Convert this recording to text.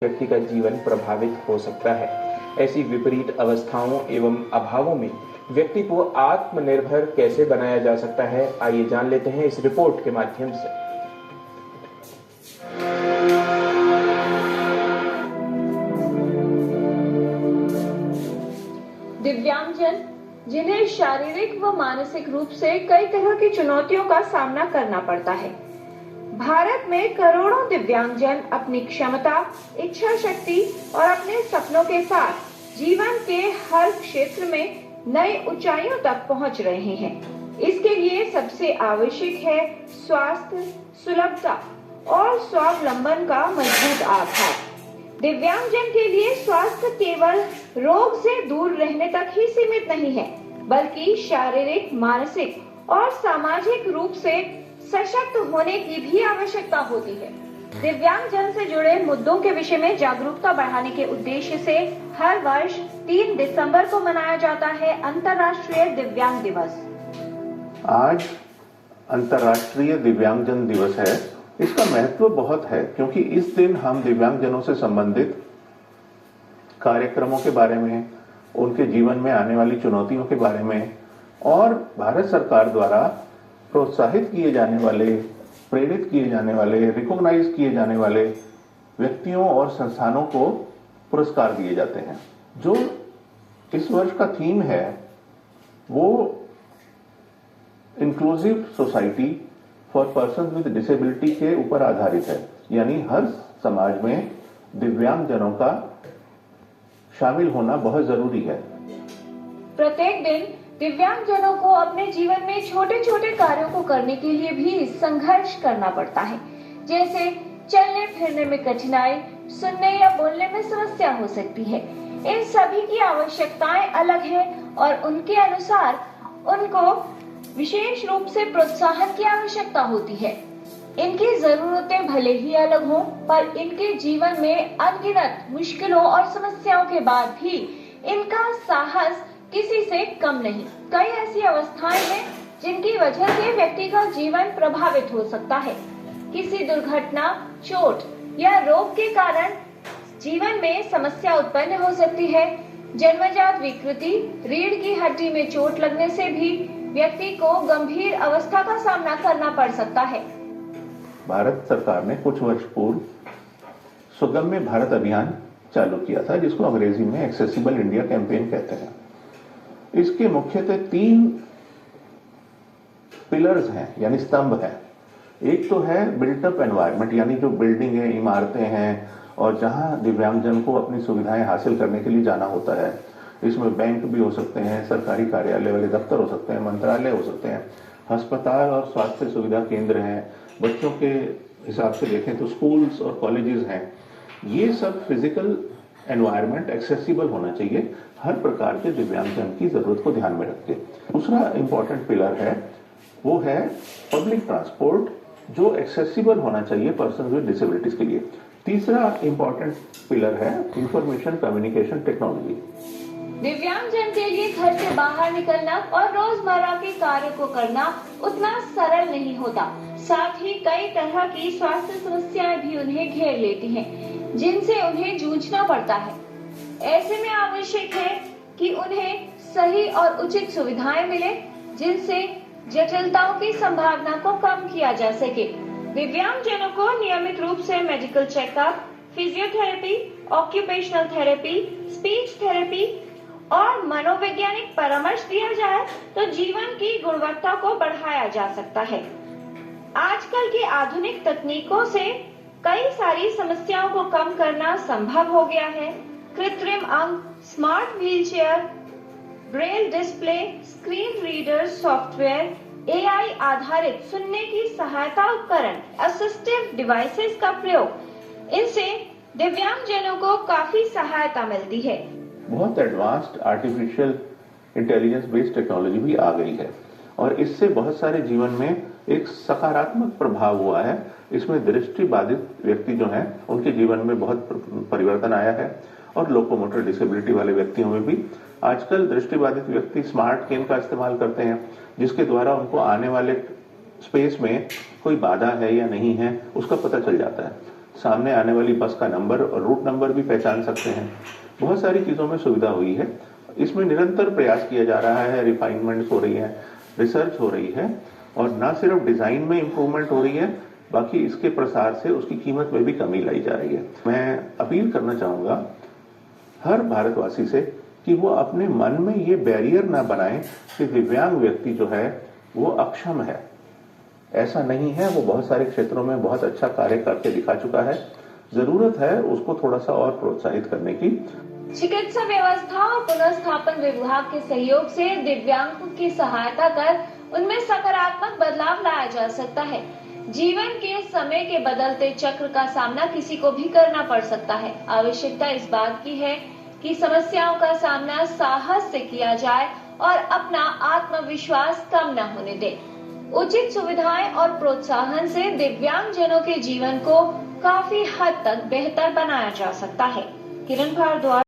व्यक्ति का जीवन प्रभावित हो सकता है। ऐसी विपरीत अवस्थाओं एवं अभावों में व्यक्ति को आत्मनिर्भर कैसे बनाया जा सकता है, आइए जान लेते हैं इस रिपोर्ट के माध्यम से। दिव्यांगजन जिन्हें शारीरिक व मानसिक रूप से कई तरह की चुनौतियों का सामना करना पड़ता है। भारत में करोड़ों दिव्यांगजन अपनी क्षमता, इच्छा शक्ति और अपने सपनों के साथ जीवन के हर क्षेत्र में नई ऊंचाइयों तक पहुंच रहे हैं। इसके लिए सबसे आवश्यक है स्वास्थ्य, सुलभता और स्वावलंबन का मजबूत आधार। दिव्यांगजन के लिए स्वास्थ्य केवल रोग से दूर रहने तक ही सीमित नहीं है, बल्कि शारीरिक, मानसिक और सामाजिक रूप से सशक्त होने की भी आवश्यकता होती है। दिव्यांगजन से जुड़े मुद्दों के विषय में जागरूकता बढ़ाने के उद्देश्य से हर वर्ष 3 दिसंबर को मनाया जाता है अंतर्राष्ट्रीय दिव्यांग दिवस। आज अंतर्राष्ट्रीय दिव्यांगजन दिवस है। इसका महत्व बहुत है क्योंकि इस दिन हम दिव्यांगजनों से संबंधित कार्यक्रमों के बारे में, उनके जीवन में आने वाली चुनौतियों के बारे में और भारत सरकार द्वारा प्रोत्साहित किए जाने वाले, प्रेरित किए जाने वाले, रिकॉग्नाइज किए जाने वाले व्यक्तियों और संस्थानों को पुरस्कार दिए जाते हैं। जो इस वर्ष का थीम है वो inclusive society for person with disability के ऊपर आधारित है, यानी हर समाज में दिव्यांगजनों का शामिल होना बहुत जरूरी है। प्रत्येक दिन दिव्यांगजनों को अपने जीवन में छोटे छोटे कार्यों को करने के लिए भी संघर्ष करना पड़ता है, जैसे चलने फिरने में कठिनाई, सुनने या बोलने में समस्या हो सकती है। इन सभी की आवश्यकताएं अलग है और उनके अनुसार उनको विशेष रूप से प्रोत्साहन की आवश्यकता होती है। इनकी जरूरतें भले ही अलग हों, पर इनके जीवन में अनगिनत मुश्किलों और समस्याओं के बाद भी इनका साहस किसी से कम नहीं। कई ऐसी अवस्थाएं हैं जिनकी वजह से व्यक्ति का जीवन प्रभावित हो सकता है। किसी दुर्घटना, चोट या रोग के कारण जीवन में समस्या उत्पन्न हो सकती है। जन्मजात विकृति, रीढ़ की हड्डी में चोट लगने से भी व्यक्ति को गंभीर अवस्था का सामना करना पड़ सकता है। भारत सरकार ने कुछ वर्ष पूर्व सुगम्य भारत अभियान चालू किया था, जिसको अंग्रेजी में एक्सेसिबल इंडिया कैंपेन कहते हैं। इसके मुख्यतः 3 पिलर्स हैं, यानी स्तंभ हैं। एक तो है बिल्ट अप एनवायरनमेंट, यानी जो बिल्डिंग है, इमारतें हैं और जहां दिव्यांगजन को अपनी सुविधाएं हासिल करने के लिए जाना होता है। इसमें बैंक भी हो सकते हैं, सरकारी कार्यालय वाले दफ्तर हो सकते हैं, मंत्रालय हो सकते हैं, अस्पताल और स्वास्थ्य सुविधा केंद्र हैं, बच्चों के हिसाब से देखें तो स्कूल्स और कॉलेजेस हैं। ये सब फिजिकल एनवायरनमेंट एक्सेसिबल होना चाहिए हर प्रकार के दिव्यांगजन की जरूरत को ध्यान में रख के। दूसरा इंपॉर्टेंट पिलर है वो है पब्लिक ट्रांसपोर्ट, जो एक्सेसिबल होना चाहिए पर्सन विद डिसेबिलिटीज के लिए। तीसरा इंपॉर्टेंट पिलर है इंफॉर्मेशन कम्युनिकेशन टेक्नोलॉजी। दिव्यांगजन के लिए घर से बाहर निकलना और रोजमर्रा के कार्य को करना उतना सरल नहीं होता। साथ ही कई तरह की स्वास्थ्य समस्याएं भी उन्हें घेर लेती हैं, जिनसे उन्हें जूझना पड़ता है। ऐसे में आवश्यक है कि उन्हें सही और उचित सुविधाएं मिले, जिनसे जटिलताओं की संभावना को कम किया जा सके। दिव्यांगजनों को नियमित रूप से medical checkup, physiotherapy, occupational therapy, speech therapy और मनोवैज्ञानिक परामर्श दिया जाए तो जीवन की गुणवत्ता को बढ़ाया जा सकता है। आजकल की आधुनिक तकनीकों से कई सारी समस्याओं को कम करना संभव हो गया है। कृत्रिम अंग, smart wheelchair, Braille display, screen reader software, AI आधारित सुनने की सहायता उपकरण, असिस्टिव डिवाइसेस का प्रयोग, इनसे दिव्यांगजनों को काफी सहायता मिलती है। बहुत advanced artificial intelligence based technology भी आ गई है और इससे बहुत सारे जीवन में एक सकारात्मक प्रभाव हुआ है। इसमें दृष्टि बाधित व्यक्ति जो हैं उनके जीवन में बहुत परिवर्तन आया है और लोकोमोटर डिसेबिलिटी वाले व्यक्तियों में भी आजकल दृष्टि बाधित व्यक्ति स्मार्ट केन का इस्तेमाल करते हैं, जिसके द्वारा उनको आने वाले स्पेस में कोई बाधा है या नहीं है उसका पता चल जाता है। सामने आने वाली बस का नंबर और रूट नंबर भी पहचान सकते हैं। बहुत सारी चीजों में सुविधा हुई है। इसमें निरंतर प्रयास किया जा रहा है, रिफाइनमेंट हो रही है, रिसर्च हो रही है और न सिर्फ डिजाइन में इंप्रूवमेंट हो रही है, बाकी इसके प्रसार से उसकी कीमत में भी कमी लाई जा रही है। मैं अपील करना चाहूंगा हर भारतवासी से कि वो अपने मन में ये बैरियर ना बनाए कि दिव्यांग व्यक्ति जो है वो अक्षम है। ऐसा नहीं है, वो बहुत सारे क्षेत्रों में बहुत अच्छा कार्य करके दिखा चुका है। जरूरत है उसको थोड़ा सा और प्रोत्साहित करने की। चिकित्सा व्यवस्था और पुनर्स्थापन विभाग के सहयोग से दिव्यांगों की सहायता कर उनमें सकारात्मक बदलाव लाया जा सकता है। जीवन के समय के बदलते चक्र का सामना किसी को भी करना पड़ सकता है। आवश्यकता इस बात की है कि समस्याओं का सामना साहस से किया जाए और अपना आत्मविश्वास कम न होने दे। उचित सुविधाएं और प्रोत्साहन से दिव्यांग जनों के जीवन को काफी हद तक बेहतर बनाया जा सकता है। किरण भारद्वाज।